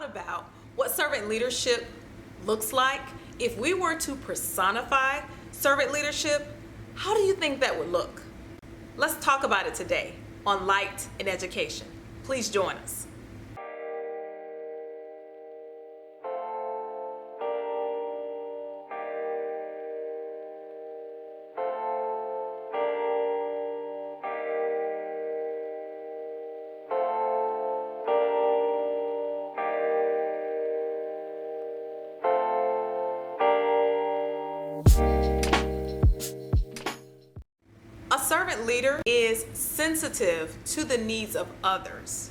thought about what servant leadership looks like? If we were to personify servant leadership, how do you think that would look? Let's talk about it today on Light in Education. Please join us. A servant leader is sensitive to the needs of others.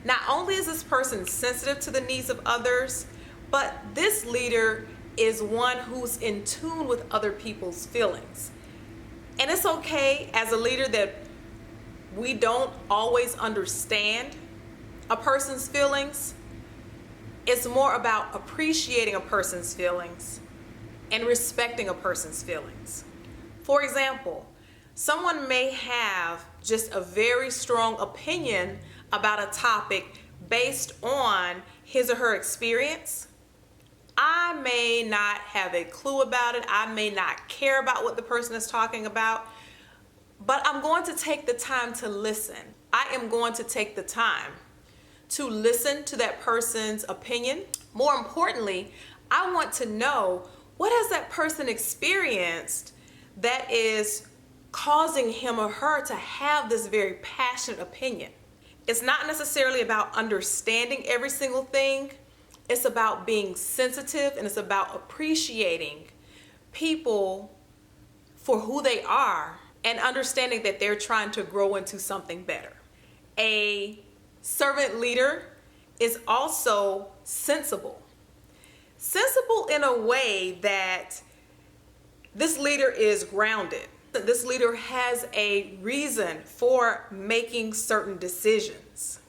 Not only is this person sensitive to the needs of others, but this leader is one who's in tune with other people's feelings. And it's okay as a leader that we don't always understand a person's feelings. It's more about appreciating a person's feelings and respecting a person's feelings. For example, someone may have just a very strong opinion about a topic based on his or her experience. I may not have a clue about it. I may not care about what the person is talking about, but I'm going to take the time to listen. I am going to take the time to listen to that person's opinion. More importantly, I want to know, what has that person experienced that is causing him or her to have this very passionate opinion? It's not necessarily about understanding every single thing. It's about being sensitive, and it's about appreciating people for who they are and understanding that they're trying to grow into something better. A servant leader is also sensible. Sensible in a way that this leader is grounded. This leader has a reason for making certain decisions.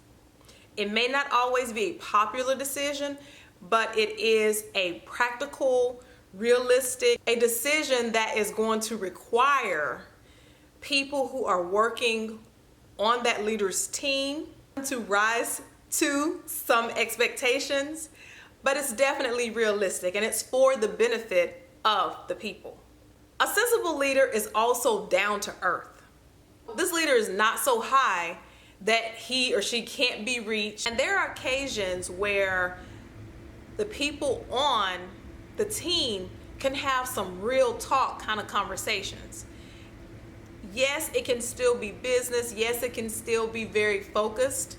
It may not always be a popular decision, but it is a practical, realistic, a decision that is going to require people who are working on that leader's team to rise to some expectations, but it's definitely realistic and it's for the benefit of the people. A sensible leader is also down to earth. This leader is not so high that he or she can't be reached. And there are occasions where the people on the team can have some real talk kind of conversations. Yes, it can still be business. Yes, it can still be very focused.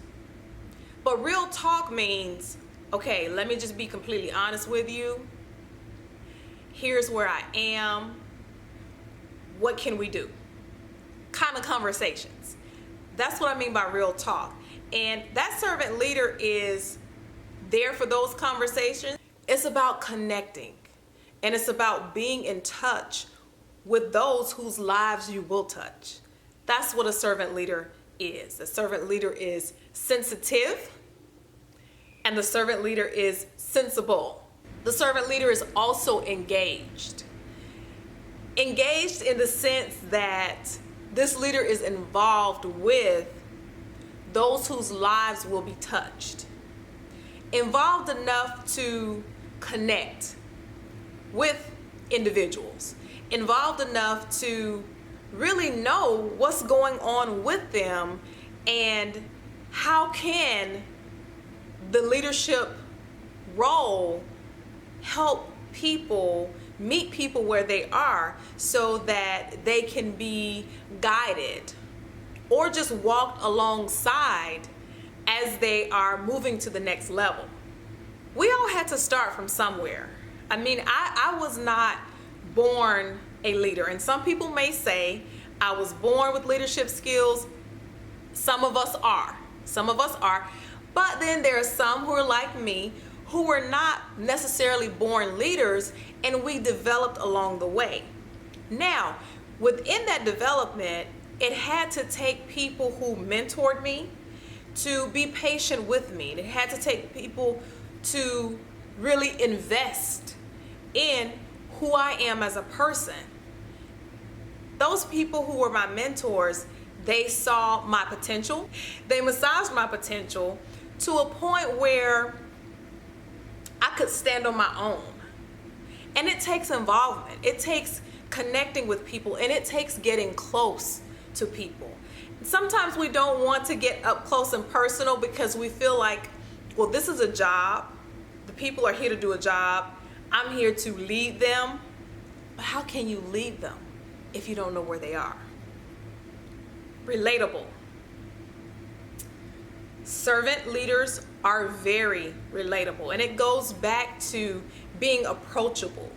But real talk means, okay, let me just be completely honest with you. Here's where I am. What can we do? Kind of conversations. That's what I mean by real talk. And that servant leader is there for those conversations. It's about connecting, and it's about being in touch with those whose lives you will touch. That's what a servant leader is. A servant leader is sensitive, and the servant leader is sensible. The servant leader is also engaged. Engaged in the sense that this leader is involved with those whose lives will be touched. Involved enough to connect with individuals. Involved enough to really know what's going on with them and how can the leadership role help people meet people where they are so that they can be guided or just walked alongside as they are moving to the next level. We all had to start from somewhere. I mean, I was not born a leader, and some people may say I was born with leadership skills. Some of us are, but then there are some who are like me who were not necessarily born leaders, and we developed along the way. Now, within that development, it had to take people who mentored me to be patient with me. It had to take people to really invest in who I am as a person. Those people who were my mentors, they saw my potential. They massaged my potential to a point where I could stand on my own. And it takes involvement. It takes connecting with people, and it takes getting close to people. Sometimes we don't want to get up close and personal because we feel like, well, this is a job. The people are here to do a job. I'm here to lead them. But how can you lead them if you don't know where they are? Relatable. Servant leaders are very relatable, and it goes back to being approachable.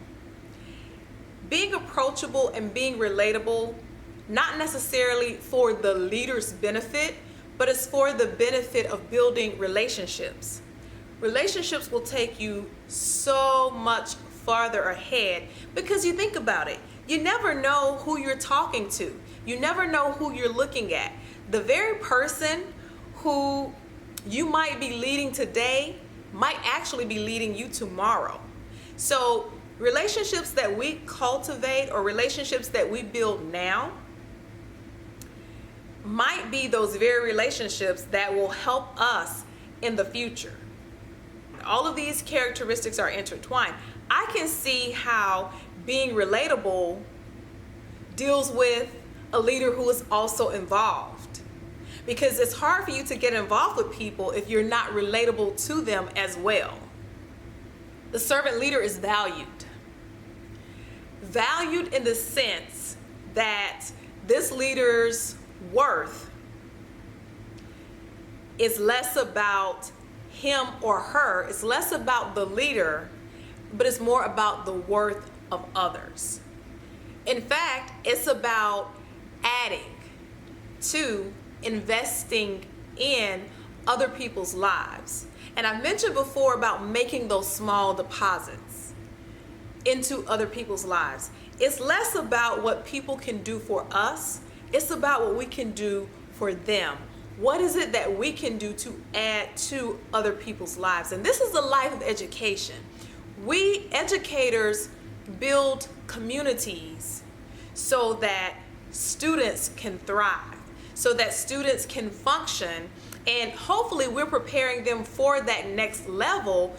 Being approachable and being relatable, not necessarily for the leader's benefit, but it's for the benefit of building relationships. Relationships will take you so much farther ahead because you think about it. You never know who you're talking to. You never know who you're looking at. The very person who you might be leading today might actually be leading you tomorrow. So relationships that we cultivate or relationships that we build now might be those very relationships that will help us in the future. All of these characteristics are intertwined. I can see how being relatable deals with a leader who is also involved, because it's hard for you to get involved with people if you're not relatable to them as well. The servant leader is valued. Valued in the sense that this leader's worth is less about him or her. It's less about the leader, but it's more about the worth of others. In fact, it's about adding to, investing in other people's lives. And I've mentioned before about making those small deposits into other people's lives. It's less about what people can do for us. It's about what we can do for them. What is it that we can do to add to other people's lives? And this is the life of education. We educators build communities so that students can thrive, so that students can function, and hopefully we're preparing them for that next level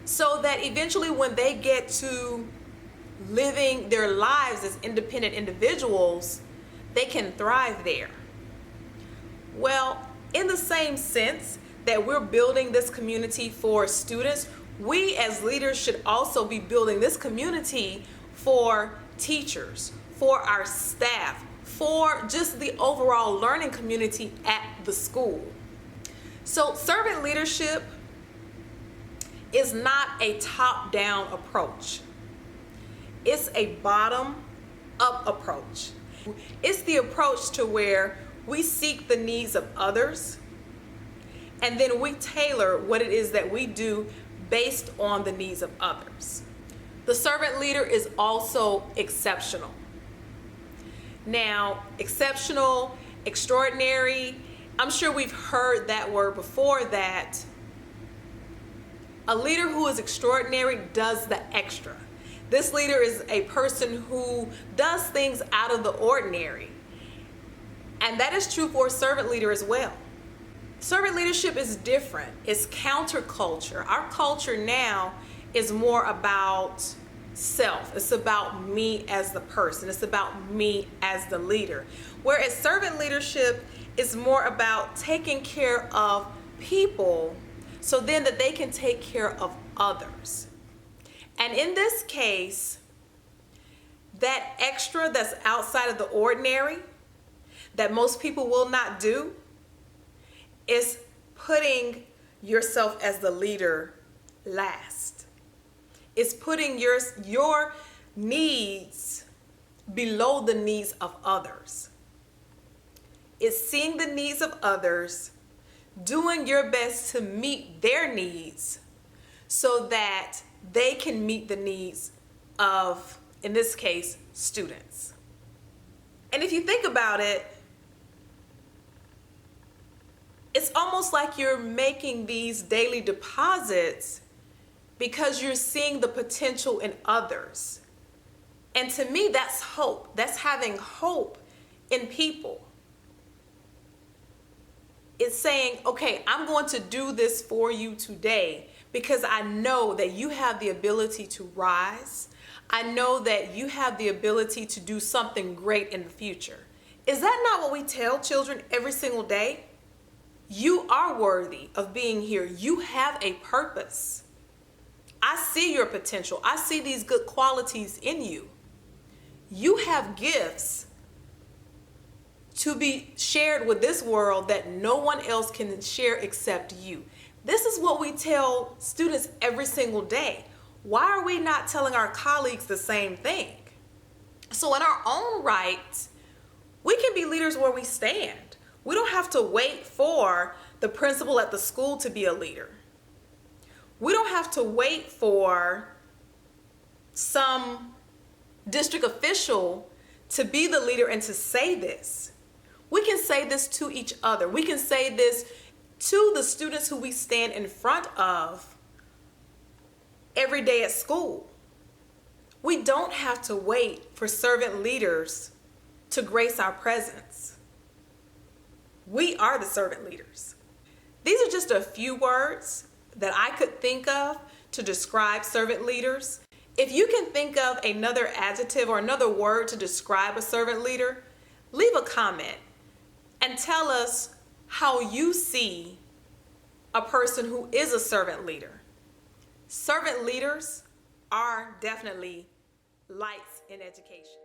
so that eventually when they get to living their lives as independent individuals, they can thrive there. Well, in the same sense that we're building this community for students, we as leaders should also be building this community for teachers, for our staff, for just the overall learning community at the school. So servant leadership is not a top-down approach. It's a bottom-up approach. It's the approach to where we seek the needs of others, and then we tailor what it is that we do based on the needs of others. The servant leader is also exceptional. Now, exceptional, extraordinary, I'm sure we've heard that word before, that a leader who is extraordinary does the extra. This leader is a person who does things out of the ordinary. And that is true for a servant leader as well. Servant leadership is different. It's counterculture. Our culture now is more about self. It's about me as the person. It's about me as the leader. Whereas servant leadership is more about taking care of people so then that they can take care of others. And in this case, that extra that's outside of the ordinary, that most people will not do, is putting yourself as the leader last. It's putting your needs below the needs of others. It's seeing the needs of others, doing your best to meet their needs so that they can meet the needs of, in this case, students. And if you think about it, it's almost like you're making these daily deposits because you're seeing the potential in others. And to me, that's hope. That's having hope in people. It's saying, okay, I'm going to do this for you today because I know that you have the ability to rise. I know that you have the ability to do something great in the future. Is that not what we tell children every single day? You are worthy of being here. You have a purpose. I see your potential. I see these good qualities in you. You have gifts to be shared with this world that no one else can share except you. This is what we tell students every single day. Why are we not telling our colleagues the same thing? So in our own right, we can be leaders where we stand. We don't have to wait for the principal at the school to be a leader. We don't have to wait for some district official to be the leader and to say this. We can say this to each other. We can say this to the students who we stand in front of every day at school. We don't have to wait for servant leaders to grace our presence. We are the servant leaders. These are just a few words that I could think of to describe servant leaders. If you can think of another adjective or another word to describe a servant leader, leave a comment and tell us how you see a person who is a servant leader. Servant leaders are definitely lights in education.